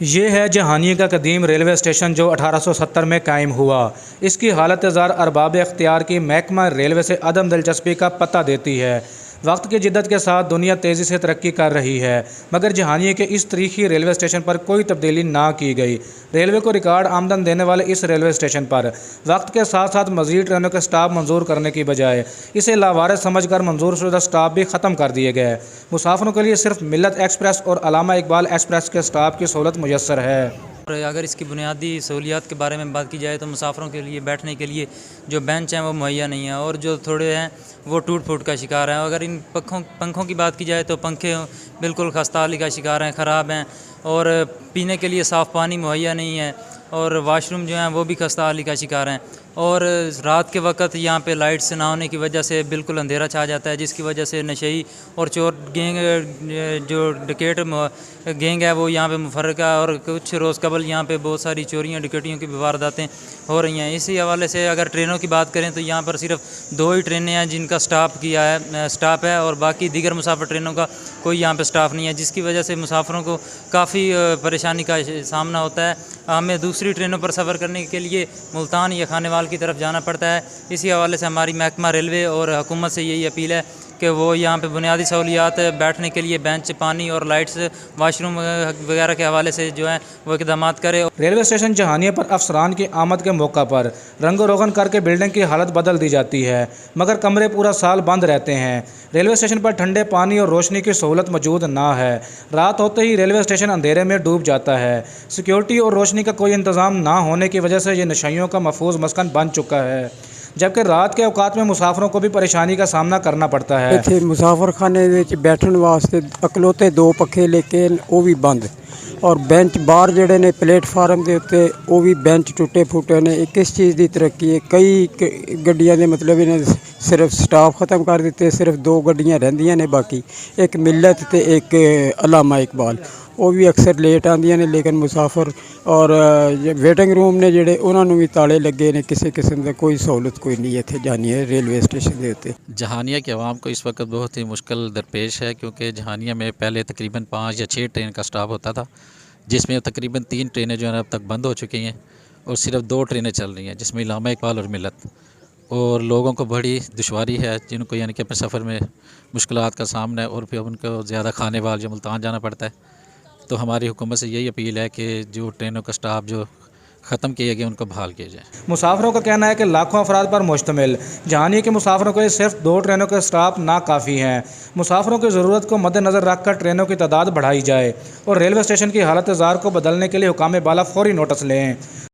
یہ ہے جہانیے کا قدیم ریلوے اسٹیشن جو 1870 میں قائم ہوا۔ اس کی حالت زار ارباب اختیار کی محکمہ ریلوے سے عدم دلچسپی کا پتہ دیتی ہے۔ وقت کی جدت کے ساتھ دنیا تیزی سے ترقی کر رہی ہے، مگر جہانیے کے اس تاریخی ریلوے اسٹیشن پر کوئی تبدیلی نہ کی گئی۔ ریلوے کو ریکارڈ آمدن دینے والے اس ریلوے اسٹیشن پر وقت کے ساتھ ساتھ مزید ٹرینوں کے سٹاپ منظور کرنے کی بجائے اسے لاوارث سمجھ کر منظور شدہ سٹاپ بھی ختم کر دیے گئے۔ مسافروں کے لیے صرف ملت ایکسپریس اور علامہ اقبال ایکسپریس کے سٹاپ کی سہولت میسر ہے۔ اگر اس کی بنیادی سہولیات کے بارے میں بات کی جائے تو مسافروں کے لیے بیٹھنے کے لیے جو بینچ ہیں وہ مہیا نہیں ہیں، اور جو تھوڑے ہیں وہ ٹوٹ پھوٹ کا شکار ہیں۔ اگر ان پنکھوں کی بات کی جائے تو پنکھے بالکل خستہ حالی کا شکار ہیں، خراب ہیں، اور پینے کے لیے صاف پانی مہیا نہیں ہے، اور واش روم جو ہیں وہ بھی خستہ حالی کا شکار ہیں، اور رات کے وقت یہاں پہ لائٹس نہ ہونے کی وجہ سے بالکل اندھیرا چھا جاتا ہے، جس کی وجہ سے نشئی اور چور گینگ جو ڈکیٹ گینگ ہے وہ یہاں پہ مفرق ہے، اور کچھ روز قبل یہاں پہ بہت ساری چوریاں ڈکیٹیوں کی وارداتیں ہو رہی ہیں۔ اسی حوالے سے اگر ٹرینوں کی بات کریں تو یہاں پر صرف 2 ہی ٹرینیں ہیں جن کا سٹاپ ہے، اور باقی دیگر مسافر ٹرینوں کا کوئی یہاں پہ سٹاف نہیں ہے، جس کی وجہ سے مسافروں کو کافی پریشانی کا سامنا ہوتا ہے۔ ہمیں دوسری ٹرینوں پر سفر کرنے کے لیے ملتان یا خانیوال کی طرف جانا پڑتا ہے۔ اسی حوالے سے ہماری محکمہ ریلوے اور حکومت سے یہی اپیل ہے کہ وہ یہاں پہ بنیادی سہولیات، بیٹھنے کے لیے بینچ، پانی اور لائٹس، واش روم وغیرہ کے حوالے سے جو ہیں وہ اقدامات کرے۔ ریلوے اسٹیشن جہانیے پر افسران کی آمد کے موقع پر رنگ و روغن کر کے بلڈنگ کی حالت بدل دی جاتی ہے، مگر کمرے پورا سال بند رہتے ہیں۔ ریلوے اسٹیشن پر ٹھنڈے پانی اور روشنی کی سہولت موجود نہ ہے۔ رات ہوتے ہی ریلوے اسٹیشن اندھیرے میں ڈوب جاتا ہے۔ سیکیورٹی اور روشنی کا کوئی انتظام نہ ہونے کی وجہ سے یہ نشائیوں کا محفوظ مسکن بن چکا ہے، جبکہ رات کے اوقات میں مسافروں کو بھی پریشانی کا سامنا کرنا پڑتا ہے۔ ਇੱਥੇ ਮੁਸਾਫਰਖਾਨੇ ਦੇ ਵਿੱਚ ਬੈਠਣ ਵਾਸਤੇ ਇਕਲੌਤੇ 2 ਪੱਖੇ ਲੇਕਿਨ ਉਹ ਵੀ ਬੰਦ, ਔਰ ਬੈਂਚ ਬਾਹਰ ਜਿਹੜੇ ਨੇ ਪਲੇਟਫਾਰਮ ਦੇ ਉੱਤੇ ਉਹ ਵੀ ਬੈਂਚ ਟੁੱਟੇ ਫੁੱਟੇ ਨੇ। ਇਹ ਕਿਸ ਚੀਜ਼ ਦੀ ਤਰੱਕੀ ਹੈ? ਕਈ ਗੱਡੀਆਂ ਦੇ ਮਤਲਬ ਇਹਨੇ ਸਿਰਫ ਸਟਾਫ ਖਤਮ ਕਰ ਦਿੱਤੇ, ਸਿਰਫ 2 ਗੱਡੀਆਂ ਰਹਿੰਦੀਆਂ ਨੇ, ਬਾਕੀ ਇੱਕ ਮਿਲਤ ਤੇ ਇੱਕ ਅਲਾਮਾ ਇਕਬਾਲ, ਉਹ ਵੀ ਅਕਸਰ ਲੇਟ ਆਉਂਦੀਆਂ ਨੇ। ਲੇਕਿਨ ਮੁਸਾਫਰ ਔਰ ਵੇਟਿੰਗ ਰੂਮ ਨੇ ਜਿਹੜੇ ਉਹਨਾਂ ਨੂੰ ਵੀ ਤਾਲੇ ਲੱਗੇ ਨੇ। ਕਿਸੇ ਕਿਸਮ ਦਾ ਕੋਈ ਸਹੂਲਤ ਕੋਈ ਨਹੀਂ ਇੱਥੇ ਜਾਣੀਏ ਰੇਲਵੇ ਸਟੇਸ਼ਨ ਦੇ ਉੱਤੇ। جہانیہ کے عوام کو اس وقت بہت ہی مشکل درپیش ہے، کیونکہ جہانیہ میں پہلے تقریباً 5 یا 6 ٹرین کا سٹاپ ہوتا تھا، جس میں تقریباً 3 ٹرینیں جو ہیں اب تک بند ہو چکی ہیں، اور صرف 2 ٹرینیں چل رہی ہیں، جس میں علامہ اقبال اور ملت۔ اور لوگوں کو بڑی دشواری ہے، جن کو یعنی کہ اپنے سفر میں مشکلات کا سامنا ہے، اور پھر ان کو زیادہ کھانے وال جو ملتان جانا پڑتا ہے۔ تو ہماری حکومت سے یہی اپیل ہے کہ جو ٹرینوں کا سٹاپ جو ختم کیے گئے ان کو بحال کیا جائے۔ مسافروں کا کہنا ہے کہ لاکھوں افراد پر مشتمل جہانیے کے مسافروں کے لیے صرف 2 ٹرینوں کے سٹاپ ناکافی ہیں۔ مسافروں کی ضرورت کو مد نظر رکھ کر ٹرینوں کی تعداد بڑھائی جائے، اور ریلوے اسٹیشن کی حالت زار کو بدلنے کے لیے حکام بالا فوری نوٹس لیں۔